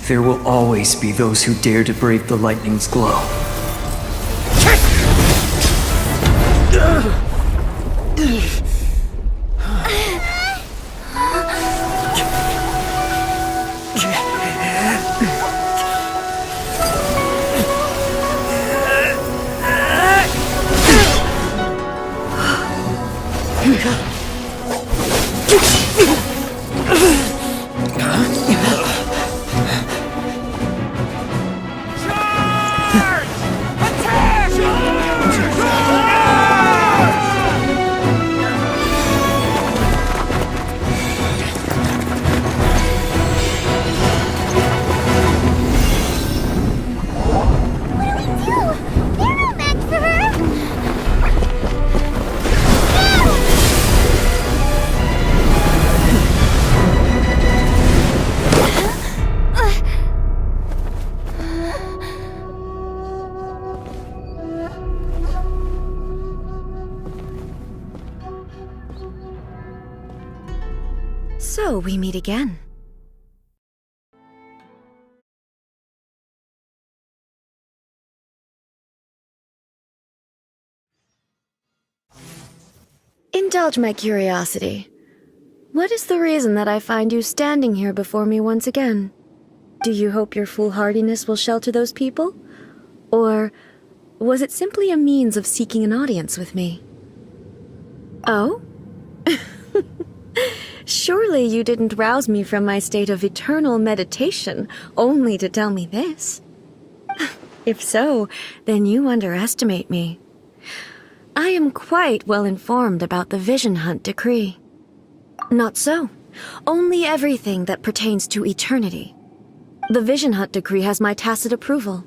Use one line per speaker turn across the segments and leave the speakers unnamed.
there will always be those who dare to brave the lightning's glow.
So we meet again. Indulge my curiosity. What is the reason that I find you standing here before me once again? Do you hope your foolhardiness will shelter those people? Or was it simply a means of seeking an audience with me? Oh? Surely you didn't rouse me from my state of eternal meditation only to tell me this. If so, then you underestimate me. I am quite well informed about the Vision Hunt decree. Not so. Only everything that pertains to eternity. The Vision Hunt decree has my tacit approval.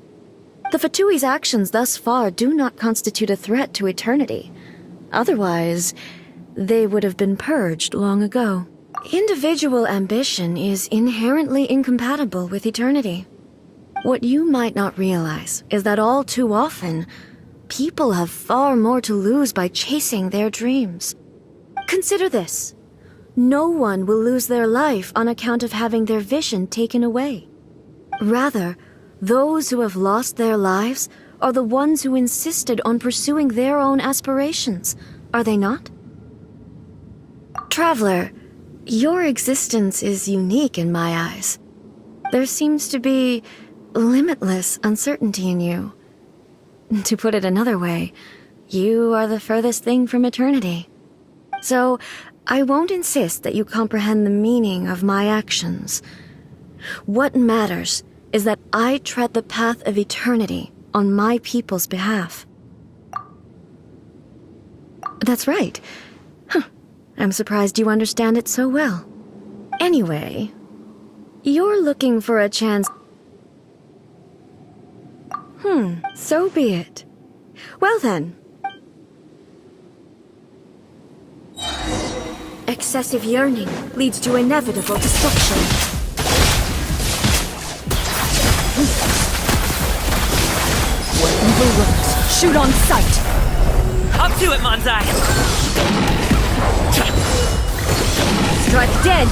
The Fatui's actions thus far do not constitute a threat to eternity. Otherwise, they would have been purged long ago. Individual ambition is inherently incompatible with eternity. What you might not realize is that all too often, people have far more to lose by chasing their dreams. Consider this. No one will lose their life on account of having their vision taken away. Rather, those who have lost their lives are the ones who insisted on pursuing their own aspirations, are they not? Traveler, your existence is unique in my eyes. There seems to be limitless uncertainty in you. To put it another way, you are the furthest thing from eternity. So, I won't insist that you comprehend the meaning of my actions. What matters is that I tread the path of eternity on my people's behalf. That's right. I'm surprised you understand it so well. Anyway, you're looking for a chance. So be it. Well then. Excessive yearning leads to inevitable destruction.
What evil works? Shoot on sight!
Up to it, Manzai!
Strike dead!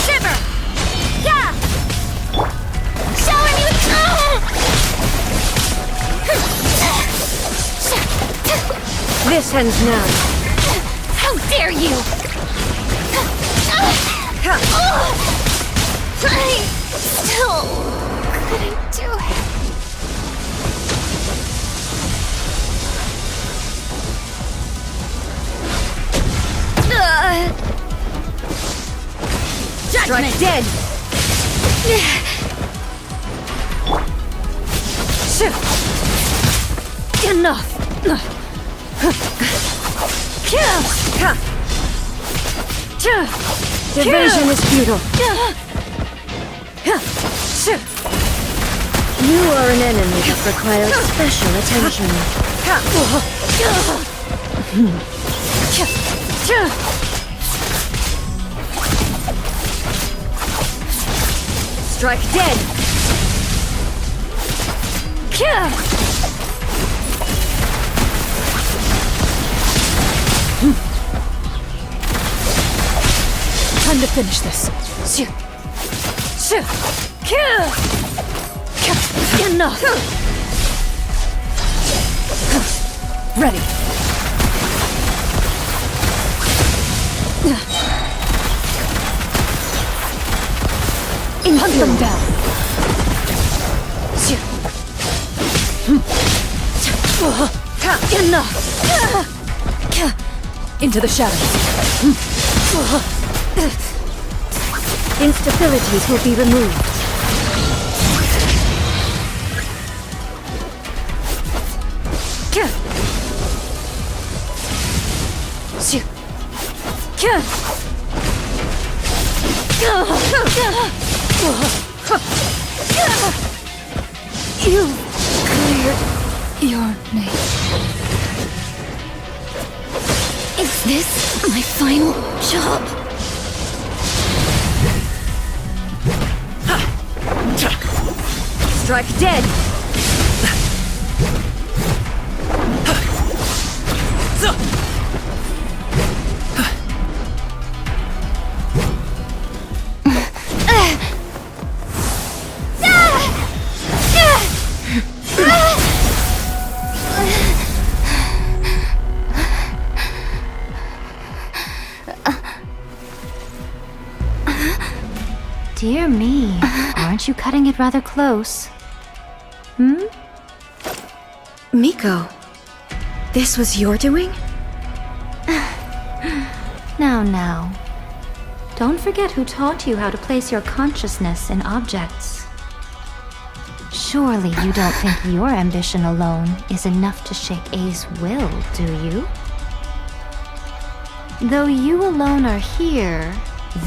Shiver! Yeah! Showing you!
This ends now.
How dare you! I still couldn't do it.
Strike dead!
Enough!
Division is futile. You are an enemy that requires special attention. Strike dead! to finish this. Enough! Ready. Hunt them down. Enough! Into the shadows.
Instabilities will be removed.
You cleared your name.
Is this my final job?
Strike dead.
Dear me, aren't you cutting it rather close?
Miko, this was your doing?
Now. Don't forget who taught you how to place your consciousness in objects. Surely you don't think your ambition alone is enough to shake A's will, do you? Though you alone are here,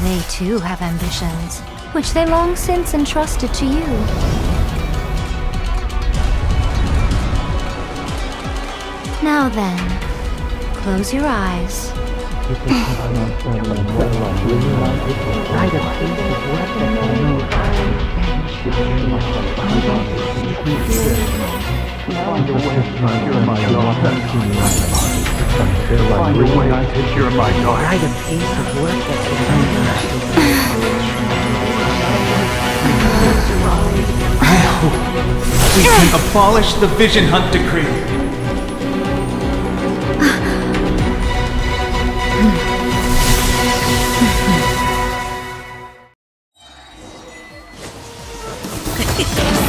they too have ambitions, which they long since entrusted to you. Now then, close your eyes.
We can abolish the Vision Hunt Decree.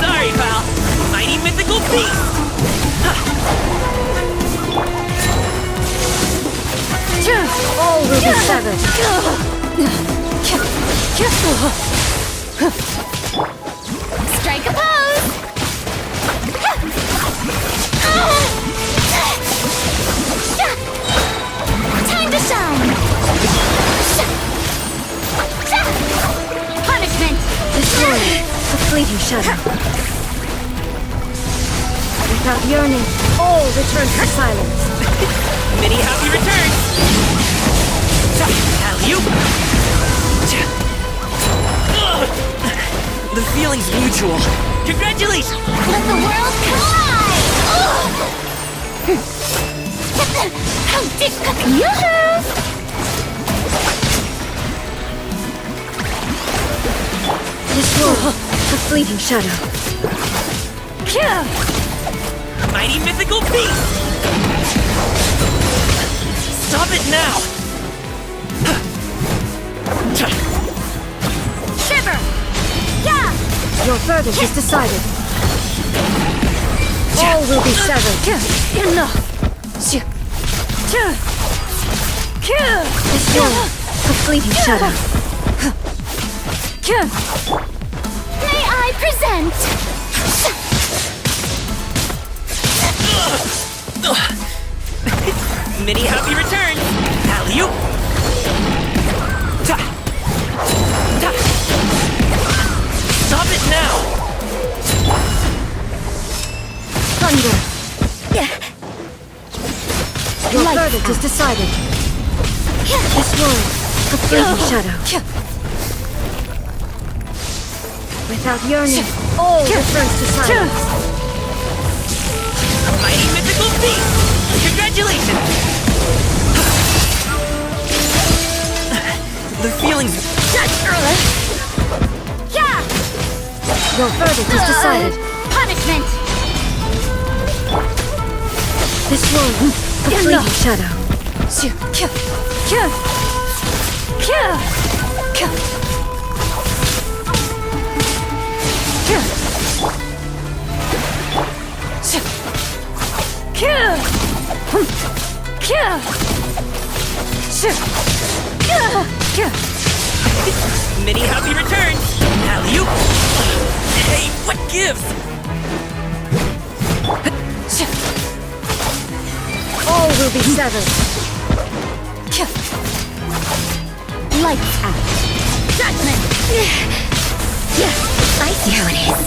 Sorry, pal. Mighty mythical beast.
All will be severed.
Strike a pose! Time to shine! Punishment!
Destroy the fleeting shadow. Without yearning, all return to silence.
Many happy returns. Alley-oop. The feeling's mutual. Congratulations!
Let the world collide! How did Yoo-hoo!
Destroy the fleeting shadow.
Mighty mythical beast! Stop it now!
Shiver! Yeah!
Your verdict is decided. All will be severed.
Enough!
Destroy the fleeting shadow.
May I present?
Many happy returns! Alley-oop! Stop it now!
Thunder. Your verdict is decided. Destroy the fleeting shadow. Without yearning, all returns to silence.
Mighty mythical beast! Congratulations! The feeling's
Yeah!
Your verdict is decided.
Punishment!
This one, the fleeting shadow.
Many happy returns! Alley-oop! Hey, what gives?
All will be severed.
Lights out. Judgment!
I see how it is.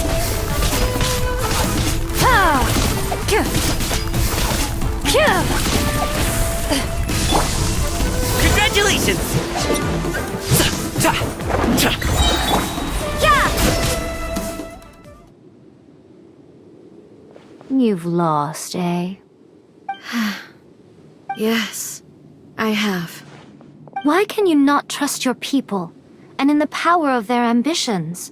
Congratulations!
You've lost, eh?
Yes, I have.
Why can you not trust your people, and in the power of their ambitions?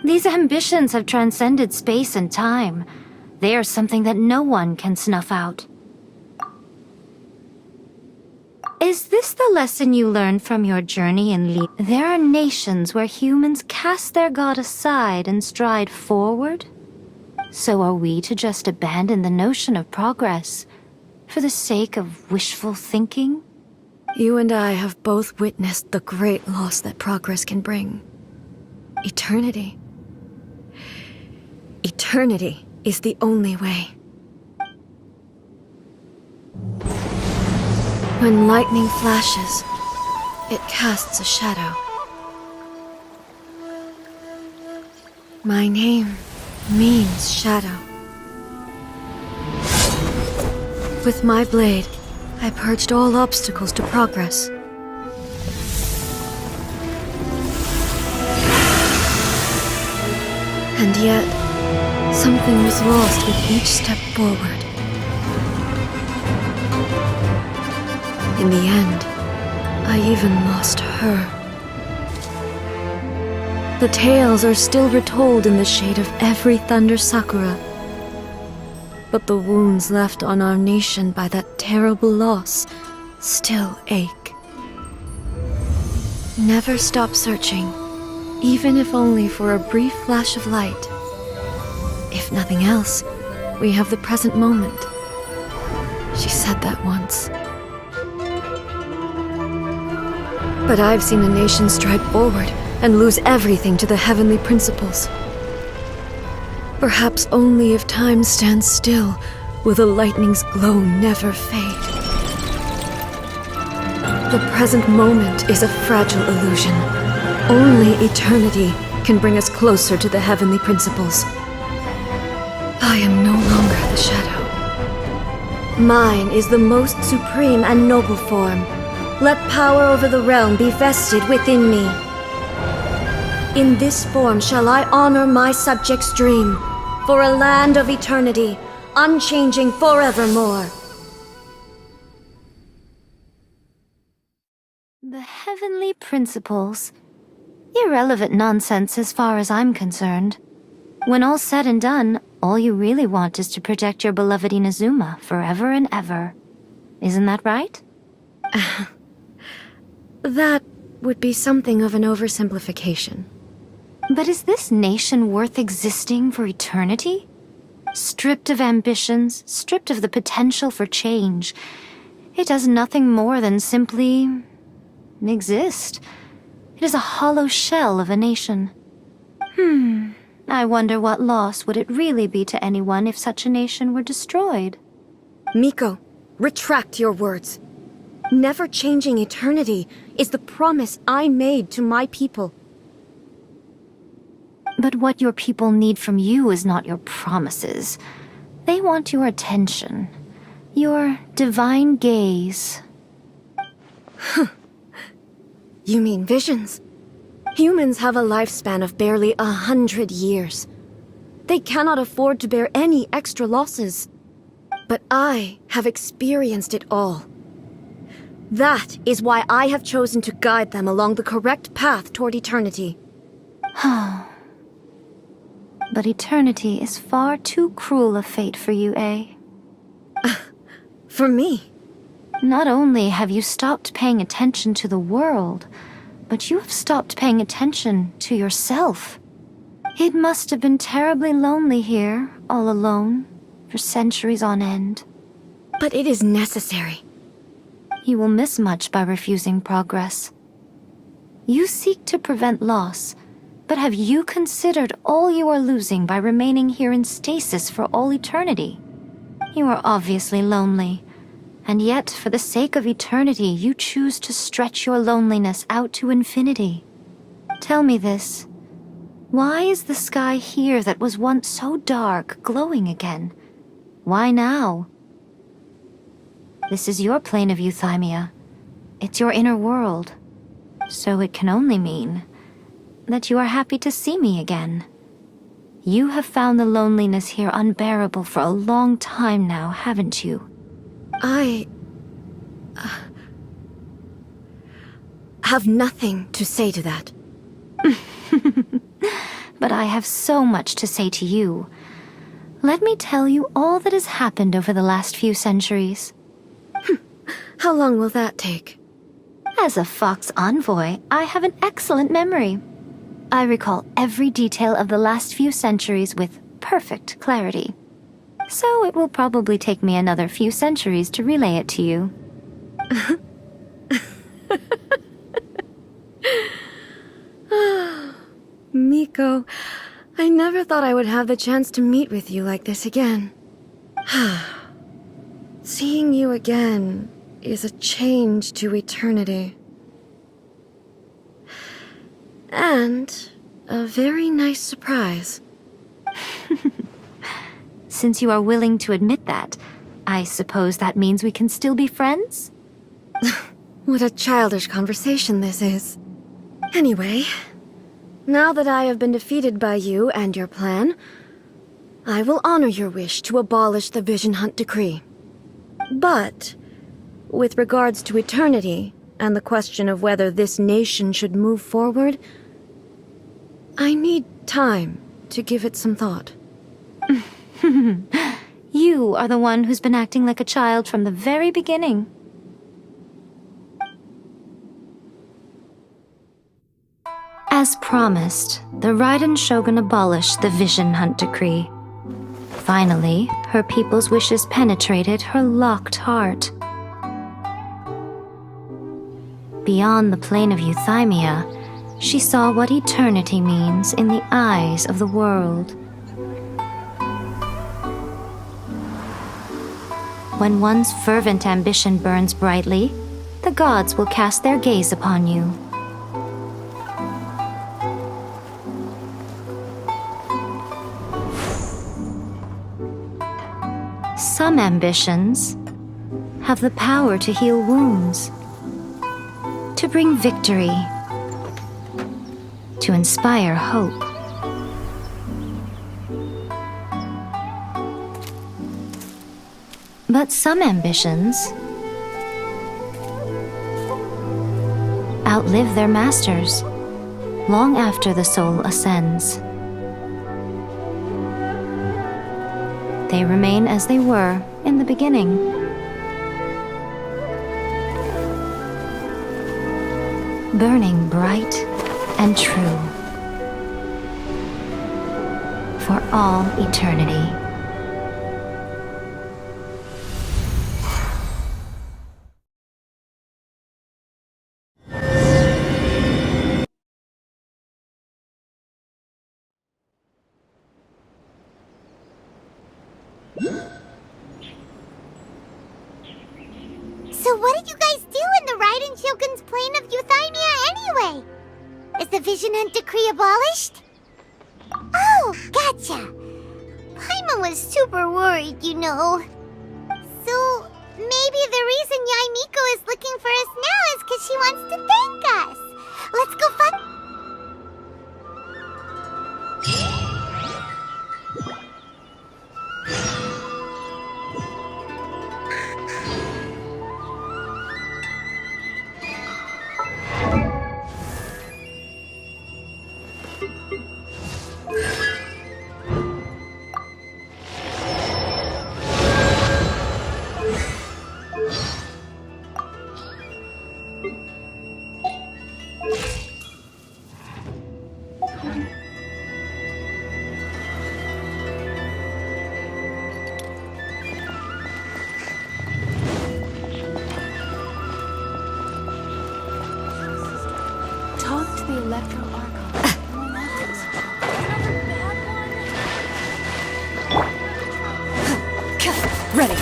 These ambitions have transcended space and time. They are something that no one can snuff out. Is this the lesson you learned from your journey in Li? There are nations where humans cast their god aside and stride forward? So are we to just abandon the notion of progress for the sake of wishful thinking?
You and I have both witnessed the great loss that progress can bring. Eternity. Eternity is the only way. When lightning flashes, it casts a shadow. My name means shadow. With my blade, I purged all obstacles to progress. And yet, something was lost with each step forward. In the end, I even lost her. The tales are still retold in the shade of every thunder sakura. But the wounds left on our nation by that terrible loss still ache. Never stop searching, even if only for a brief flash of light. If nothing else, we have the present moment. She said that once. But I've seen a nation stride forward and lose everything to the heavenly principles. Perhaps only if time stands still will the lightning's glow never fade. The present moment is a fragile illusion. Only eternity can bring us closer to the heavenly principles. I am no longer the shadow. Mine is the most supreme and noble form. Let power over the realm be vested within me. In this form shall I honor my subjects' dream, for a land of eternity, unchanging forevermore.
The heavenly principles. Irrelevant nonsense as far as I'm concerned. When all's said and done, all you really want is to protect your beloved Inazuma forever and ever. Isn't that right?
That would be something of an oversimplification.
But is this nation worth existing for eternity? Stripped of ambitions, stripped of the potential for change, it does nothing more than simply exist. It is a hollow shell of a nation. I wonder what loss would it really be to anyone if such a nation were destroyed?
Miko, retract your words. Never changing eternity is the promise I made to my people.
But what your people need from you is not your promises. They want your attention. Your divine gaze.
You mean visions? Humans have a lifespan of barely 100 years. They cannot afford to bear any extra losses. But I have experienced it all. That is why I have chosen to guide them along the correct path toward eternity.
But eternity is far too cruel a fate for you, eh?
For me?
Not only have you stopped paying attention to the world, but you have stopped paying attention to yourself. It must have been terribly lonely here, all alone, for centuries on end.
But it is necessary.
You will miss much by refusing progress. You seek to prevent loss, but have you considered all you are losing by remaining here in stasis for all eternity? You are obviously lonely, and yet for the sake of eternity you choose to stretch your loneliness out to infinity. Tell me this. Why is the sky here that was once so dark glowing again? Why now? This is your plane of euthymia. It's your inner world. So it can only mean that you are happy to see me again. You have found the loneliness here unbearable for a long time now, haven't you?
I have nothing to say to that.
But I have so much to say to you. Let me tell you all that has happened over the last few centuries.
How long will that take?
As a Fox envoy, I have an excellent memory. I recall every detail of the last few centuries with perfect clarity. So it will probably take me another few centuries to relay it to you.
Miko, I never thought I would have the chance to meet with you like this again. Seeing you again is a change to eternity. And a very nice surprise.
Since you are willing to admit that, I suppose that means we can still be friends?
What a childish conversation this is. Anyway, now that I have been defeated by you and your plan, I will honor your wish to abolish the Vision Hunt Decree. But, with regards to eternity, and the question of whether this nation should move forward, I need time to give it some thought.
You are the one who's been acting like a child from the very beginning. As promised, the Raiden Shogun abolished the Vision Hunt Decree. Finally, her people's wishes penetrated her locked heart. Beyond the plane of euthymia, she saw what eternity means in the eyes of the world. When one's fervent ambition burns brightly, the gods will cast their gaze upon you. Some ambitions have the power to heal wounds, to bring victory, to inspire hope. But some ambitions outlive their masters long after the soul ascends. They remain as they were in the beginning. Burning bright and true for all eternity.
So what did you guys do in the Raiden Shogun's plane of euthymia anyway? Is the Vision Hunt Decree abolished? Oh, gotcha. Paimon was super worried, you know. So maybe the reason Yai Miko is looking for us now is because she wants to thank us. Let's go find...
Ready.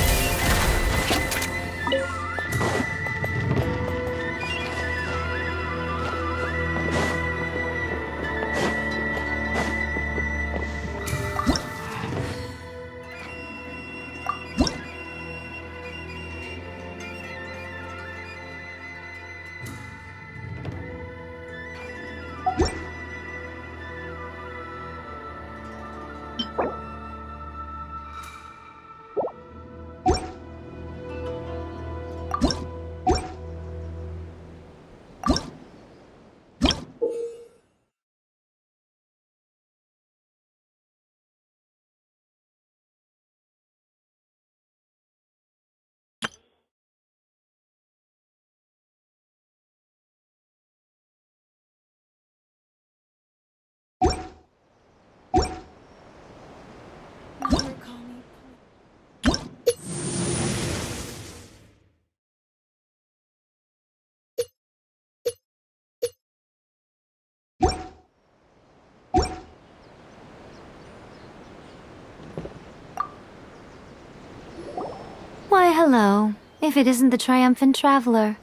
Why, hello. If it isn't the triumphant traveler.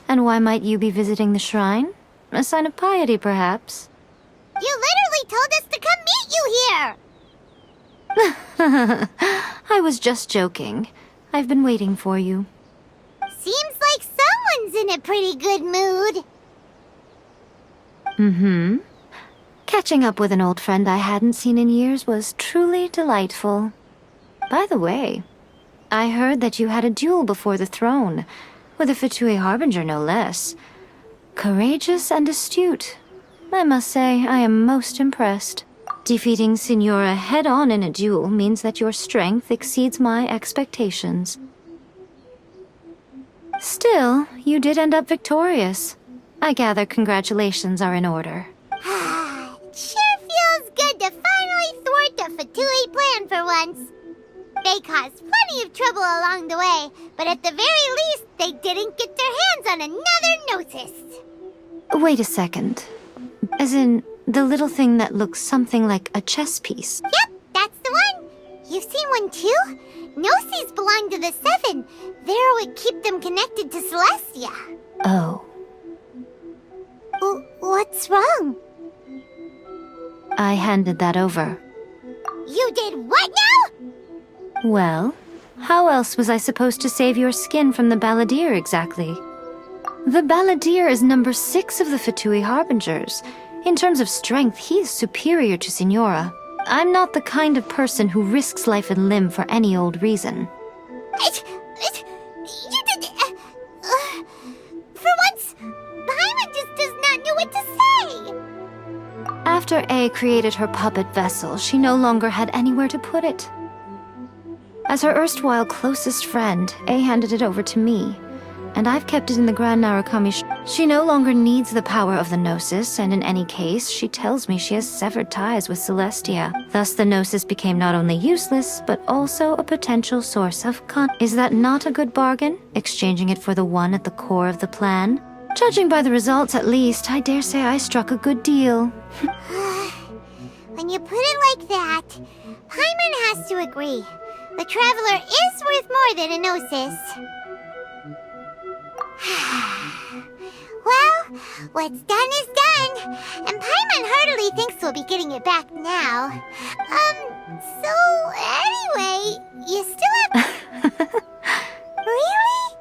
And why might you be visiting the shrine? A sign of piety, perhaps?
You literally told us to come meet you here!
I was just joking. I've been waiting for you.
Seems like someone's in a pretty good mood.
Mm-hmm. Catching up with an old friend I hadn't seen in years was truly delightful. By the way, I heard that you had a duel before the throne, with a Fatui Harbinger no less. Courageous and astute. I must say, I am most impressed. Defeating Signora head-on in a duel means that your strength exceeds my expectations. Still, you did end up victorious. I gather congratulations are in order.
Sure feels good to finally thwart the Fatui plan for once. They caused plenty of trouble along the way, but at the very least, they didn't get their hands on another Gnosis.
Wait a second. As in, the little thing that looks something like a chess piece.
Yep, that's the one. You've seen one too? Gnosis belong to the Seven. They're what keep them connected to Celestia.
Oh.
What's wrong?
I handed that over.
You did what now?
Well, how else was I supposed to save your skin from the Balladeer exactly? The Balladeer is number 6 of the Fatui Harbingers. In terms of strength, he is superior to Signora. I'm not the kind of person who risks life and limb for any old reason.
You did... for once, Paimon just does not know what to say.
After A created her puppet vessel, she no longer had anywhere to put it. As her erstwhile closest friend, A handed it over to me, and I've kept it in the Grand Narukami. She no longer needs the power of the Gnosis, and in any case, she tells me she has severed ties with Celestia. Thus, the Gnosis became not only useless, but also a potential source of Is that not a good bargain, exchanging it for the one at the core of the plan? Judging by the results, at least, I dare say I struck a good deal.
When you put it like that, Paimon has to agree. The Traveler is worth more than a Gnosis. Well, what's done is done, and Paimon heartily thinks we'll be getting it back now. So anyway, you still have... Really?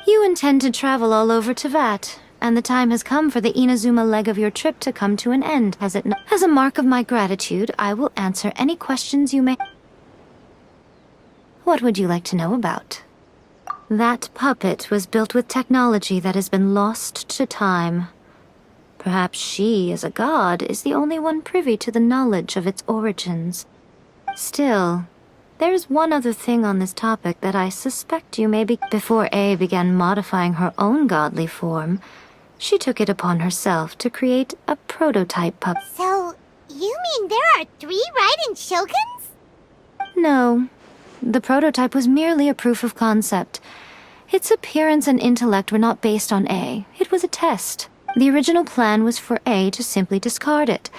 You intend to travel all over Teyvat, and the time has come for the Inazuma leg of your trip to come to an end, has it not? As a mark of my gratitude, I will answer any questions you may... What would you like to know about? That puppet was built with technology that has been lost to time. Perhaps she, as a god, is the only one privy to the knowledge of its origins. Still, there is one other thing on this topic that I suspect you may be... Before A began modifying her own godly form, she took it upon herself to create a prototype puppet.
So, you mean there are 3 Raiden Shoguns?
No. The prototype was merely a proof of concept. Its appearance and intellect were not based on A. It was a test. The original plan was for A to simply discard it.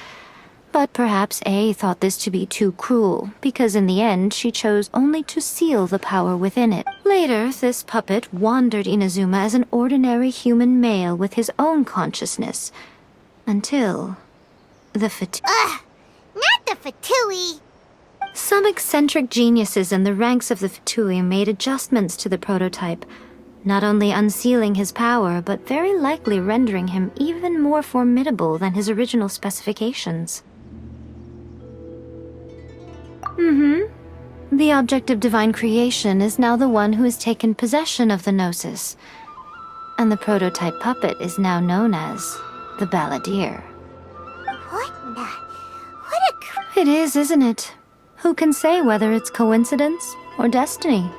But perhaps A thought this to be too cruel, because in the end she chose only to seal the power within it. Later, this puppet wandered Inazuma as an ordinary human male with his own consciousness. Until... the
Ugh! Not the Fatui!
Some eccentric geniuses in the ranks of the Fatui made adjustments to the prototype, not only unsealing his power, but very likely rendering him even more formidable than his original specifications. The object of divine creation is now the one who has taken possession of the Gnosis, and the prototype puppet is now known as the Balladeer.
What a
It is, isn't it? Who can say whether it's coincidence or destiny?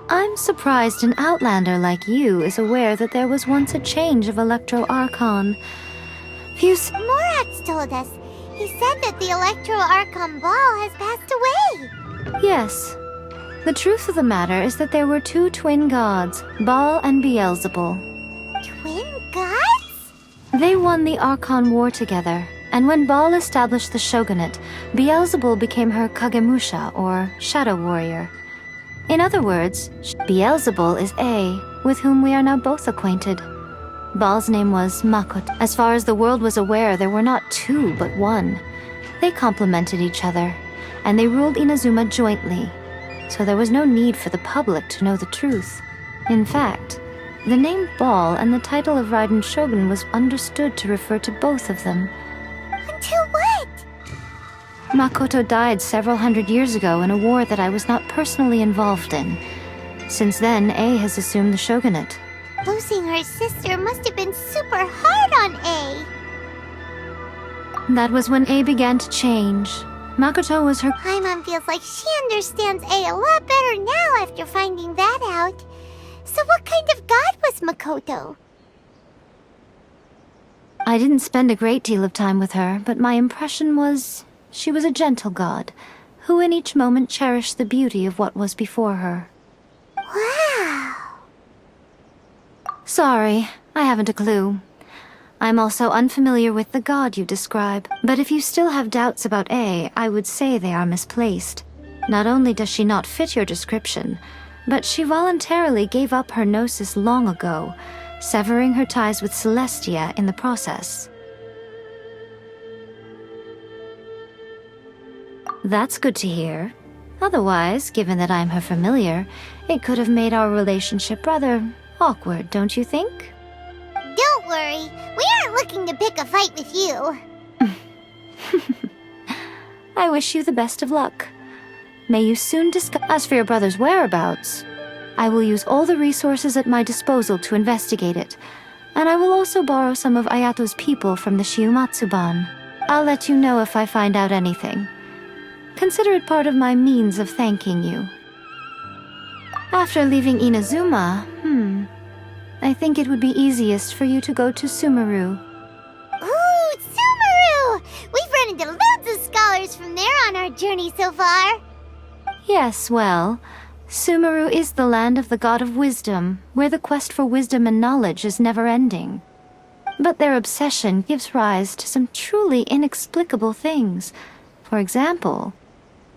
I'm surprised an outlander like you is aware that there was once a change of Electro Archon.
Morax told us. He said that the Electro Archon Ball has passed away.
Yes. The truth of the matter is that there were two twin gods, Baal and Beelzebul.
Twin gods?
They won the Archon War together, and when Baal established the shogunate, Beelzebul became her Kagemusha, or Shadow Warrior. In other words, Beelzebul is A, with whom we are now both acquainted. Baal's name was Makut. As far as the world was aware, there were not two, but one. They complemented each other, and they ruled Inazuma jointly, so there was no need for the public to know the truth. In fact, the name Baal and the title of Raiden Shogun was understood to refer to both of them.
Until what?
Makoto died several hundred years ago in a war that I was not personally involved in. Since then, A has assumed the shogunate.
Losing her sister must have been super hard on A.
That was when A began to change. Makoto was her...
Paimon feels like she understands A lot better now after finding that out. So what kind of god was Makoto?
I didn't spend a great deal of time with her, but my impression was she was a gentle god, who in each moment cherished the beauty of what was before her.
Wow.
Sorry, I haven't a clue. I'm also unfamiliar with the god you describe, but if you still have doubts about A, I would say they are misplaced. Not only does she not fit your description, but she voluntarily gave up her gnosis long ago, severing her ties with Celestia in the process. That's good to hear. Otherwise, given that I'm her familiar, it could have made our relationship rather awkward, don't you think?
Don't worry, we aren't looking to pick a fight with you.
I wish you the best of luck. May you soon discover... As for your brother's whereabouts, I will use all the resources at my disposal to investigate it, and I will also borrow some of Ayato's people from the Shiumatsuban. I'll let you know if I find out anything. Consider it part of my means of thanking you. After leaving Inazuma, I think it would be easiest for you to go to Sumeru.
Ooh, Sumeru! We've run into loads of scholars from there on our journey so far.
Yes, well, Sumeru is the land of the god of wisdom, where the quest for wisdom and knowledge is never-ending. But their obsession gives rise to some truly inexplicable things. For example,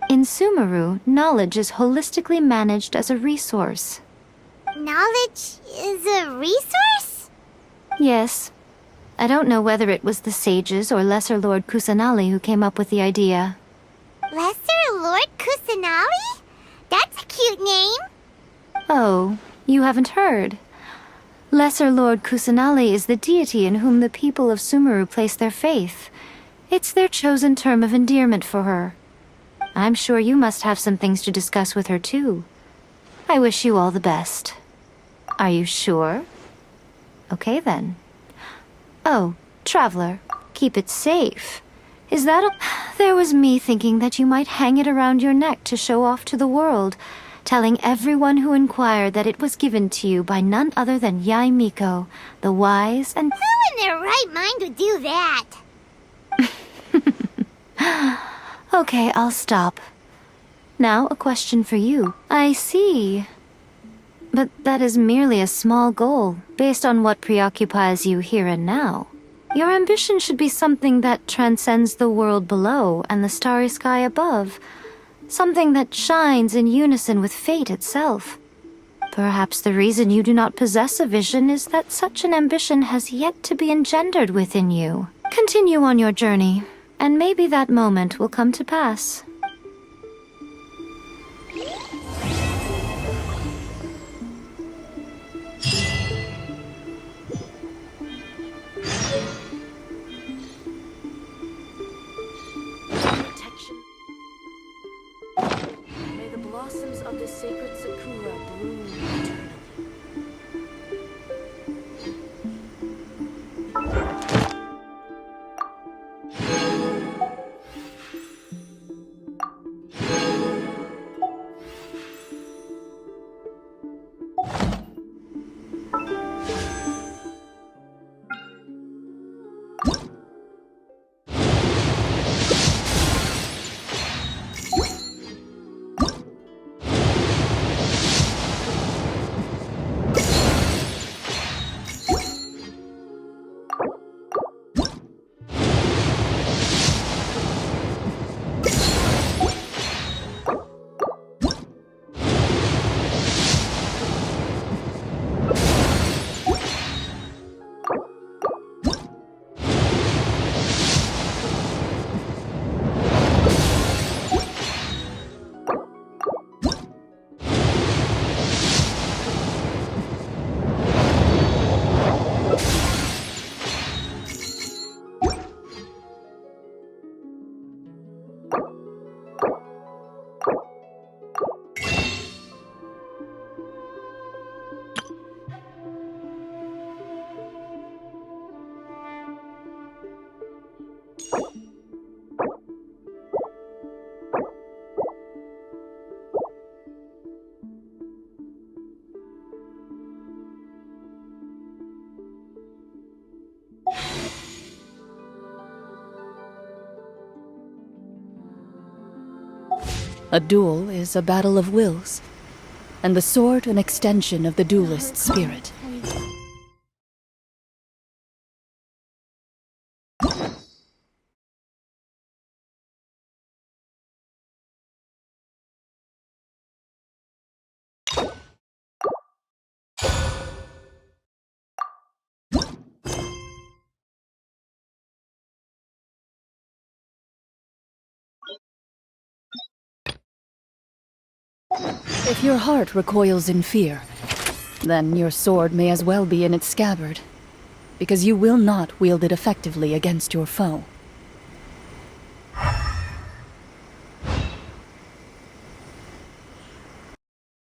in Sumeru, knowledge is holistically managed as a resource.
Knowledge is a resource?
Yes. I don't know whether it was the sages or Lesser Lord Kusanali who came up with the idea.
Lesser Lord Kusanali? That's a cute name.
Oh, you haven't heard. Lesser Lord Kusanali is the deity in whom the people of Sumeru place their faith. It's their chosen term of endearment for her. I'm sure you must have some things to discuss with her too. I wish you all the best. Are you sure? Okay then. Oh, traveler, keep it safe. Is that a... There was me thinking that you might hang it around your neck to show off to the world, telling everyone who inquired that it was given to you by none other than Yae Miko, the wise and...
Who in their right mind would do that?
Okay, I'll stop. Now, a question for you. I see. But that is merely a small goal, based on what preoccupies you here and now. Your ambition should be something that transcends the world below and the starry sky above. Something that shines in unison with fate itself. Perhaps the reason you do not possess a vision is that such an ambition has yet to be engendered within you. Continue on your journey, and maybe that moment will come to pass.
May the blossoms of the sacred Sakura bloom eternally. A duel is a battle of wills, and the sword an extension of the duelist's spirit. If your heart recoils in fear, then your sword may as well be in its scabbard, because you will not wield it effectively against your foe.